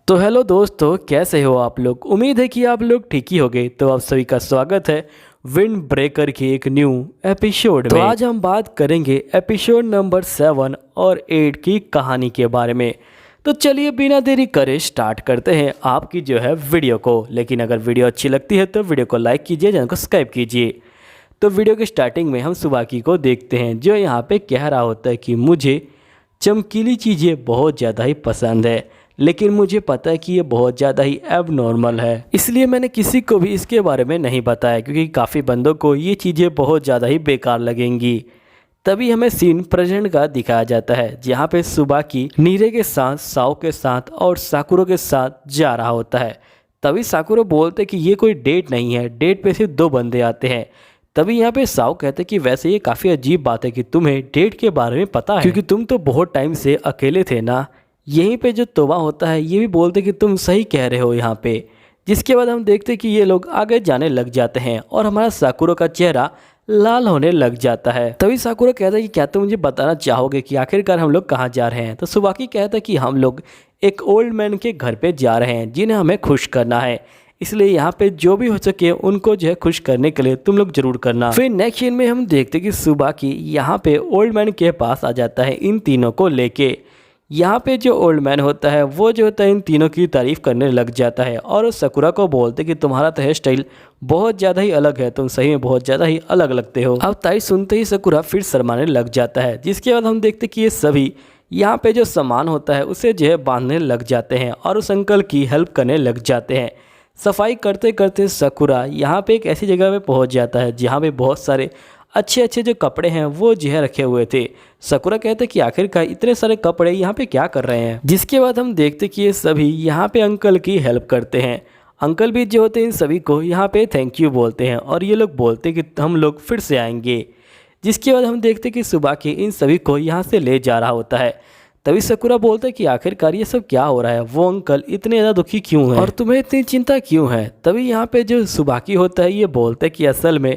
तो हेलो दोस्तों, कैसे हो आप लोग। उम्मीद है कि आप लोग ठीक ही होंगे। तो आप सभी का स्वागत है विंड ब्रेकर की एक न्यू एपिसोड में। तो आज हम बात करेंगे एपिसोड नंबर 7 और 8 की कहानी के बारे में। तो चलिए बिना देरी करे स्टार्ट करते हैं आपकी जो है वीडियो को। लेकिन अगर वीडियो अच्छी लगती है तो वीडियो को लाइक कीजिए, चैनल को सब्सक्राइब कीजिए। तो वीडियो के स्टार्टिंग में हम सुबाकी को देखते हैं जो यहाँ पे कह रहा होता है कि मुझे चमकीली चीज़ें बहुत ज़्यादा ही पसंद है, लेकिन मुझे पता है कि ये बहुत ज़्यादा ही एबनॉर्मल है, इसलिए मैंने किसी को भी इसके बारे में नहीं बताया क्योंकि काफ़ी बंदों को ये चीज़ें बहुत ज़्यादा ही बेकार लगेंगी। तभी हमें सीन प्रेजेंट का दिखाया जाता है जहाँ पे सुबाकी नीरे के साथ, साओ के साथ और साकुरो के साथ जा रहा होता है। तभी साकुरो बोलते कि ये कोई डेट नहीं है, डेट पे सिर्फ 2 बंदे आते हैं। तभी यहाँ पे साओ कहते कि वैसे ये काफ़ी अजीब बात है कि तुम्हें डेट के बारे में पता है, क्योंकि तुम तो बहुत टाइम से अकेले थे ना। यहीं पे जो तोबा होता है ये भी बोलते कि तुम सही कह रहे हो यहाँ पे। जिसके बाद हम देखते कि ये लोग आगे जाने लग जाते हैं और हमारा साकुरो का चेहरा लाल होने लग जाता है। तभी साकुरो कहता है कि क्या तुम मुझे बताना चाहोगे कि आखिरकार हम लोग कहाँ जा रहे हैं। तो सुबाकी कहता है कि हम लोग एक ओल्ड मैन के घर पे जा रहे हैं जिन्हें हमें खुश करना है, इसलिए यहाँ पे जो भी हो सके उनको जो है खुश करने के लिए तुम लोग जरूर करना। फिर नेक्स्ट सीन में हम देखते कि सुबाकी यहाँ पे ओल्ड मैन के पास आ जाता है इन तीनों को लेके। यहाँ पे जो ओल्ड मैन होता है वो जो होता है इन तीनों की तारीफ करने लग जाता है और उस सकुरा को बोलते कि तुम्हारा तो हेयर स्टाइल बहुत ज़्यादा ही अलग है, तुम सही में बहुत ज़्यादा ही अलग लगते हो। अब तारीफ सुनते ही सकुरा फिर शर्माने लग जाता है। जिसके बाद हम देखते कि ये सभी यहाँ पे जो सामान होता है उसे जो है बांधने लग जाते हैं और उस अंकल की हेल्प करने लग जाते हैं। सफाई करते करते सकुरा यहाँ पे एक ऐसी जगह पे पहुँच जाता है जहाँ पे बहुत सारे अच्छे अच्छे जो कपड़े हैं वो जो है रखे हुए थे। सकुरा कहते कि आखिरकार इतने सारे कपड़े यहाँ पे क्या कर रहे हैं। जिसके बाद हम देखते कि ये सभी यहाँ पे अंकल की हेल्प करते हैं। अंकल भी जो होते हैं इन सभी को यहाँ पे थैंक यू बोलते हैं और ये लोग बोलते कि हम लोग फिर से आएंगे। जिसके बाद हम देखते कि सुबाकी इन सभी को यहाँ से ले जा रहा होता है। तभी सकुरा बोलता है कि आखिरकार ये सब क्या हो रहा है, वो अंकल इतने ज़्यादा दुखी क्यों हैं और तुम्हें इतनी चिंता क्यों है। तभी यहाँ पे जो सुबाकी होता है ये बोलता है कि असल में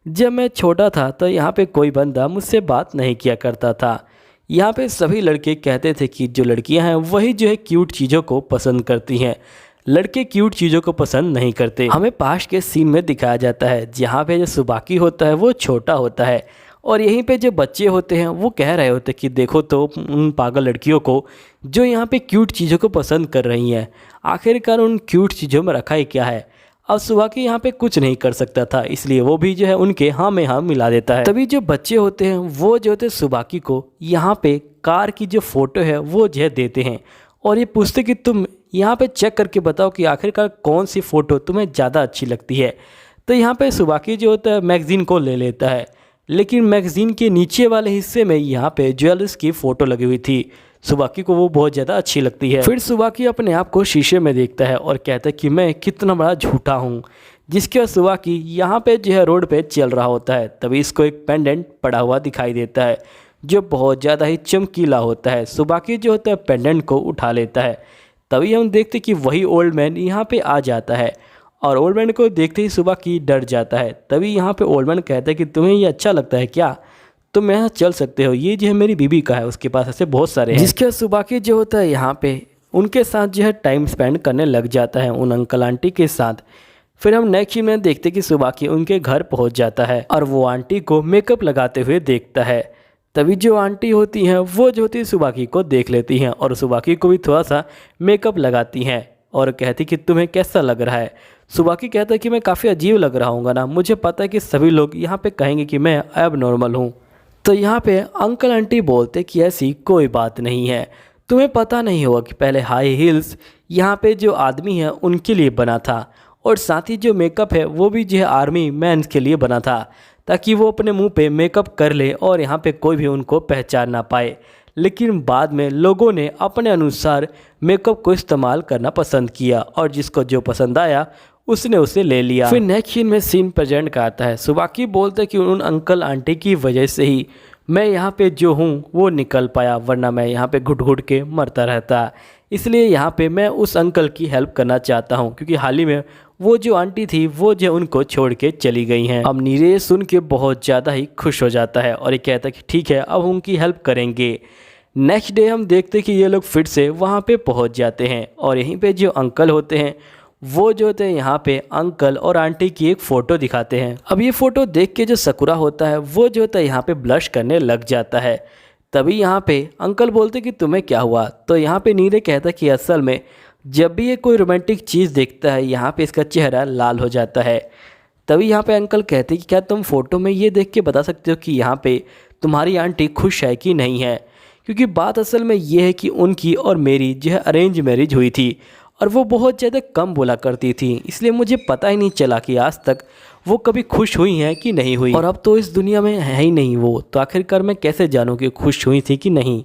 जब मैं छोटा था तो यहाँ पे कोई बंदा मुझसे बात नहीं किया करता था। यहाँ पे सभी लड़के कहते थे कि जो लड़कियाँ हैं वही जो है क्यूट चीज़ों को पसंद करती हैं, लड़के क्यूट चीज़ों को पसंद नहीं करते। हमें पास्ट के सीन में दिखाया जाता है जहाँ पे जो सुबाकी होता है वो छोटा होता है और यहीं पे जो बच्चे होते हैं वो कह रहे होते कि देखो तो उन पागल लड़कियों को जो यहाँ पे क्यूट चीज़ों को पसंद कर रही हैं, आखिरकार उन क्यूट चीज़ों में रखा ही क्या है। अब सुबाकी यहाँ पे कुछ नहीं कर सकता था, इसलिए वो भी जो है उनके हाँ में हाँ मिला देता है। तभी जो बच्चे होते हैं वो जो होते सुबाकी को यहाँ पे कार की जो फोटो है वो जो है देते हैं और ये पूछते कि तुम यहाँ पे चेक करके बताओ कि आखिरकार कौन सी फ़ोटो तुम्हें ज़्यादा अच्छी लगती है। तो यहाँ पे सुबाकी जो होता है मैगज़ीन को ले लेता है, लेकिन मैगज़ीन के नीचे वाले हिस्से में यहाँ पे ज्वेलर्स की फ़ोटो लगी हुई थी। सुबाकी को वो बहुत ज़्यादा अच्छी लगती है। फिर सुबाकी अपने आप को शीशे में देखता है और कहता है कि मैं कितना बड़ा झूठा हूँ। जिसके बाद सुबाकी यहाँ पे जो है रोड पे चल रहा होता है। तभी इसको एक पेंडेंट पड़ा हुआ दिखाई देता है जो बहुत ज़्यादा ही चमकीला होता है। सुबाकी जो होता है पेंडेंट को उठा लेता है। तभी हम देखते कि वही ओल्ड मैन यहाँ पे आ जाता है और ओल्ड मैन को देखते ही सुबाकी डर जाता है। तभी यहाँ पे ओल्ड मैन कहता है कि तुम्हें ये अच्छा लगता है क्या, तुम यहाँ चल सकते हो, ये जो है मेरी बीबी का है, उसके पास ऐसे बहुत सारे हैं। जिसके सुबाकी जो होता है यहाँ पे उनके साथ जो है टाइम स्पेंड करने लग जाता है उन अंकल आंटी के साथ। फिर हम नेक्स्ट सीन में देखते कि सुबाकी उनके घर पहुँच जाता है और वो आंटी को मेकअप लगाते हुए देखता है। तभी जो आंटी होती हैं वो जो होती है सुबाकी को देख लेती हैं और सुबाकी को भी थोड़ा सा मेकअप लगाती हैं और कहती कि तुम्हें कैसा लग रहा है। सुबाकी कहता है कि मैं काफ़ी अजीब लग रहा हूँ ना, मुझे पता है कि सभी लोग यहाँ पे कहेंगे कि मैं एब नॉर्मल हूँ। तो यहाँ पे अंकल आंटी बोलते कि ऐसी कोई बात नहीं है, तुम्हें पता नहीं होगा कि पहले हाई हील्स यहाँ पे जो आदमी है उनके लिए बना था और साथ ही जो मेकअप है वो भी जो है आर्मी मैन्स के लिए बना था ताकि वो अपने मुंह पे मेकअप कर ले और यहाँ पे कोई भी उनको पहचान ना पाए। लेकिन बाद में लोगों ने अपने अनुसार मेकअप को इस्तेमाल करना पसंद किया और जिसको जो पसंद आया उसने उसे ले लिया। फिर नेक्स्ट सीन में सीन प्रेजेंट का आता है। सुबाकी बोलते कि उन अंकल आंटी की वजह से ही मैं यहाँ पे जो हूँ वो निकल पाया, वरना मैं यहाँ पे घुट घुट के मरता रहता। इसलिए यहाँ पे मैं उस अंकल की हेल्प करना चाहता हूँ क्योंकि हाल ही में वो जो आंटी थी वो जो उनको छोड़ के चली गई हैं। अब नीरे सुन के बहुत ज़्यादा ही खुश हो जाता है और ये कहता है कि ठीक है अब उनकी हेल्प करेंगे। नेक्स्ट डे हम देखते कि ये लोग फिर से वहाँ पे पहुँच जाते हैं और यहीं पे जो अंकल होते हैं वो जो होते हैं यहाँ पे अंकल और आंटी की एक फ़ोटो दिखाते हैं। अब ये फ़ोटो देख के जो सकुरा होता है वो जो होता है यहाँ पे ब्लश करने लग जाता है। तभी यहाँ पे अंकल बोलते कि तुम्हें क्या हुआ। तो यहाँ पे नीरे कहता कि असल में जब भी ये कोई रोमांटिक चीज़ देखता है यहाँ पे इसका चेहरा लाल हो जाता है। तभी यहाँ पे अंकल कहते कि क्या तुम फ़ोटो में ये देख के बता सकते हो कि यहाँ पे तुम्हारी आंटी खुश है कि नहीं है, क्योंकि बात असल में ये है कि उनकी और मेरी जो है अरेंज मैरिज हुई थी और वो बहुत ज़्यादा कम बोला करती थी, इसलिए मुझे पता ही नहीं चला कि आज तक वो कभी खुश हुई हैं कि नहीं हुई, और अब तो इस दुनिया में है ही नहीं वो, तो आखिरकार मैं कैसे जानूँ कि खुश हुई थी कि नहीं।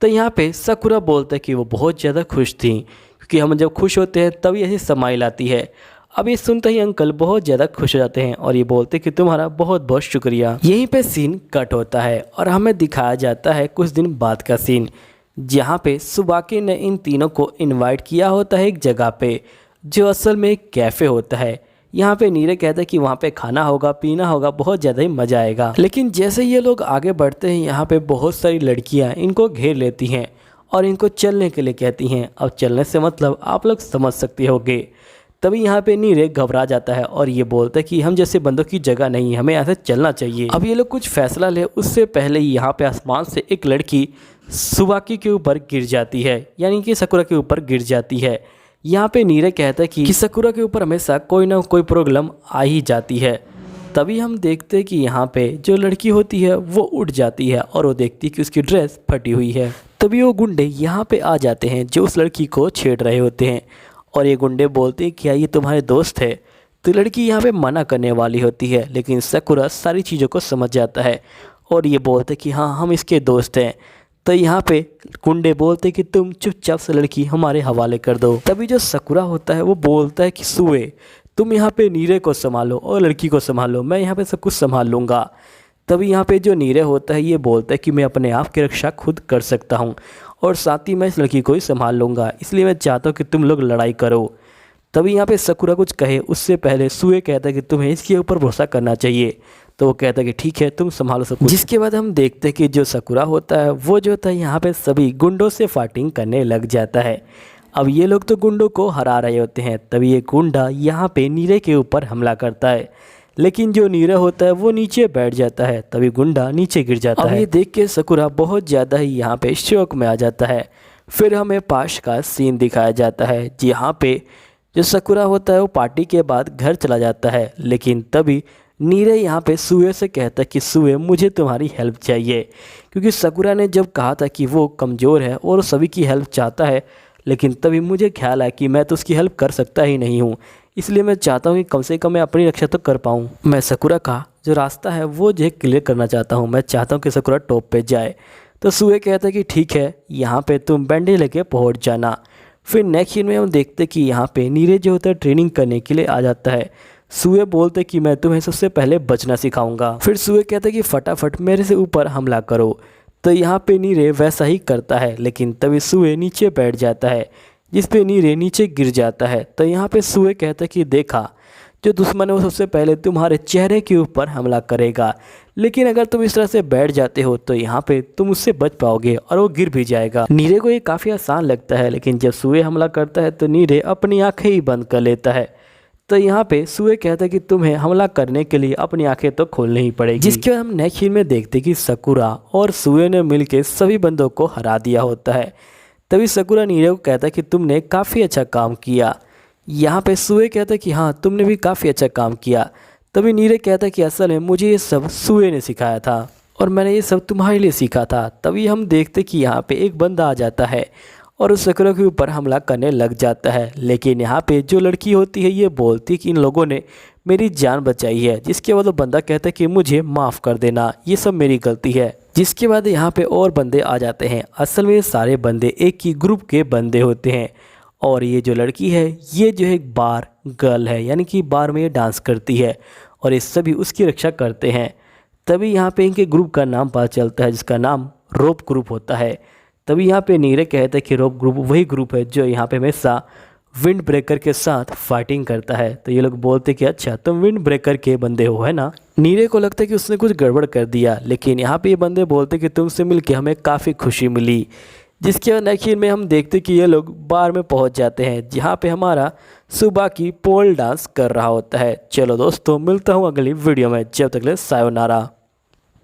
तो यहाँ पे सकुरा बोलता है कि वो बहुत ज़्यादा खुश थी, क्योंकि हम जब खुश होते हैं तभी ऐसी स्माइल आती है। अब ये सुनते ही अंकल बहुत ज़्यादा खुश हो जाते हैं और ये बोलते कि तुम्हारा बहुत बहुत शुक्रिया। यहीं पे सीन कट होता है और हमें दिखाया जाता है कुछ दिन बाद का सीन, जहाँ पे सुबाकी ने इन तीनों को इनवाइट किया होता है एक जगह पे, जो असल में एक कैफ़े होता है। यहाँ पे नीरे कहता है कि वहाँ पे खाना होगा, पीना होगा, बहुत ज़्यादा ही मज़ा आएगा। लेकिन जैसे ये लोग आगे बढ़ते हैं यहाँ पे बहुत सारी लड़कियाँ इनको घेर लेती हैं और इनको चलने के लिए कहती हैं। अब चलने से मतलब आप लोग समझ सकते होगे। तभी यहाँ पे नीरे घबरा जाता है और ये बोलता है कि हम जैसे बंदों की जगह नहीं है, हमें ऐसे चलना चाहिए। अब ये लोग कुछ फैसला ले उससे पहले ही यहाँ पे आसमान से एक लड़की सुबाकी के ऊपर गिर जाती है, यानी कि सकुरा के ऊपर गिर जाती है। यहाँ पे नीरे कहता है कि सकुरा के ऊपर हमेशा कोई ना कोई प्रॉब्लम आ ही जाती है। तभी हम देखते हैं कि यहाँ पे जो लड़की होती है वो उठ जाती है और वो देखती है कि उसकी ड्रेस फटी हुई है। तभी वो गुंडे यहाँ पे आ जाते हैं जो उस लड़की को छेड़ रहे होते हैं और ये गुंडे बोलते हैं क्या ये तुम्हारे दोस्त है। तो लड़की यहाँ पे मना करने वाली होती है, लेकिन सकुरा सारी चीज़ों को समझ जाता है और ये बोलते कि हाँ हम इसके दोस्त हैं। तो यहाँ पे गुंडे बोलते कि तुम चुपचाप से लड़की हमारे हवाले कर दो। तभी जो सकुरा होता है वो बोलता है कि सुए तुम यहाँ पे नीरे को संभालो और लड़की को संभालो, मैं यहाँ पे सब कुछ संभाल लूँगा। तभी यहाँ पे जो नीरे होता है ये बोलता है कि मैं अपने आप की रक्षा खुद कर सकता हूँ और साथ ही मैं इस लड़की को ही संभाल लूँगा, इसलिए मैं चाहता हूँ कि तुम लोग लड़ाई करो। तभी यहाँ पे सकुरा कुछ कहे उससे पहले सुए कहता है कि तुम्हें इसके ऊपर भरोसा करना चाहिए। तो वो कहता है कि ठीक है तुम संभालो सब कुछ। जिसके बाद हम देखते हैं कि जो सकुरा होता है वो जो होता है यहाँ पे सभी गुंडों से फाइटिंग करने लग जाता है। अब ये लोग तो गुंडों को हरा रहे होते हैं, तभी ये गुंडा यहाँ पे नीरे के ऊपर हमला करता है, लेकिन जो नीरा होता है वो नीचे बैठ जाता है। तभी गुंडा नीचे गिर जाता है। ये देख के सकुरा बहुत ज़्यादा ही यहाँ पे शौक में आ जाता है। फिर हमें पास का सीन दिखाया जाता है जहाँ पे जो सकुरा होता है वो पार्टी के बाद घर चला जाता है, लेकिन तभी नीरे यहाँ पे सुए से कहता है कि सुए मुझे तुम्हारी हेल्प चाहिए, क्योंकि सकुरा ने जब कहा था कि वो कमज़ोर है और सभी की हेल्प चाहता है, लेकिन तभी मुझे ख्याल आया कि मैं तो उसकी हेल्प कर सकता ही नहीं हूँ, इसलिए मैं चाहता हूँ कि कम से कम मैं अपनी रक्षा तो कर पाऊँ। मैं सकुरा का जो रास्ता है वो जो है क्लियर करना चाहता हूँ, मैं चाहता हूँ कि सकुरा टॉप पे जाए। तो सुए कहता है कि ठीक है यहाँ पे तुम बैंडेज लेके पहुँच जाना। फिर नेक्स्ट सीन में हम देखते कि यहाँ पे नीरे जो होता है ट्रेनिंग करने के लिए आ जाता है। सुए बोलते कि मैं तुम्हें सबसे पहले बचना सिखाऊंगा। फिर सुए कहता है कि फटाफट मेरे से ऊपर हमला करो। तो यहाँ पे नीरे वैसा ही करता है, लेकिन तभी सुए नीचे बैठ जाता है जिस पे नीरे नीचे गिर जाता है। तो यहाँ पे सुए कहता है कि देखा जो दुश्मन है वो सबसे पहले तुम्हारे चेहरे के ऊपर हमला करेगा, लेकिन अगर तुम इस तरह से बैठ जाते हो तो यहाँ पे तुम उससे बच पाओगे और वो गिर भी जाएगा। नीरे को ये काफ़ी आसान लगता है, लेकिन जब सुए हमला करता है तो नीरे अपनी आंखें ही बंद कर लेता है। तो यहाँ पे सुए कहता है कि तुम्हें हमला करने के लिए अपनी आंखें तो खोलनी ही पड़ेगी। जिसके बाद हम नेक्स्ट सीन में देखते कि सकुरा और सुए ने मिलकर सभी बंदों को हरा दिया होता है। तभी सकुरा नीरे को कहता है कि तुमने काफ़ी अच्छा काम किया। यहाँ पे सुए कहता है कि हाँ तुमने भी काफ़ी अच्छा काम किया। तभी नीरे कहता है कि असल में मुझे ये सब सुए ने सिखाया था और मैंने ये सब तुम्हारे लिए सीखा था। तभी हम देखते कि यहाँ पे एक बंदा आ जाता है और उस सकुरा के ऊपर हमला करने लग जाता है, लेकिन यहाँ पे जो लड़की होती है ये बोलती कि इन लोगों ने मेरी जान बचाई है। जिसके बाद वो बंदा कहता है कि मुझे माफ़ कर देना, ये सब मेरी गलती है। जिसके बाद यहाँ पे और बंदे आ जाते हैं। असल में ये सारे बंदे एक ही ग्रुप के बंदे होते हैं और ये जो लड़की है ये जो है एक बार गर्ल है, यानी कि बार में ये डांस करती है और ये सभी उसकी रक्षा करते हैं। तभी यहाँ पे इनके ग्रुप का नाम पता चलता है जिसका नाम रोप ग्रुप होता है। तभी यहाँ पे नीरे कहता है कि रोप ग्रुप वही ग्रुप है जो यहाँ पे हमेशा विंड ब्रेकर के साथ फाइटिंग करता है। तो ये लोग बोलते कि अच्छा तुम विंड ब्रेकर के बंदे हो है ना। नीरे को लगता है कि उसने कुछ गड़बड़ कर दिया, लेकिन यहाँ पे ये बंदे बोलते कि तुमसे मिलके हमें काफ़ी खुशी मिली। जिसके बाद आखिर में हम देखते कि ये लोग बार में पहुँच जाते हैं जहाँ पे हमारा सुबह की पोल डांस कर रहा होता है। चलो दोस्तों, मिलता हूँ अगली वीडियो में, जब तक ले सायोनारा।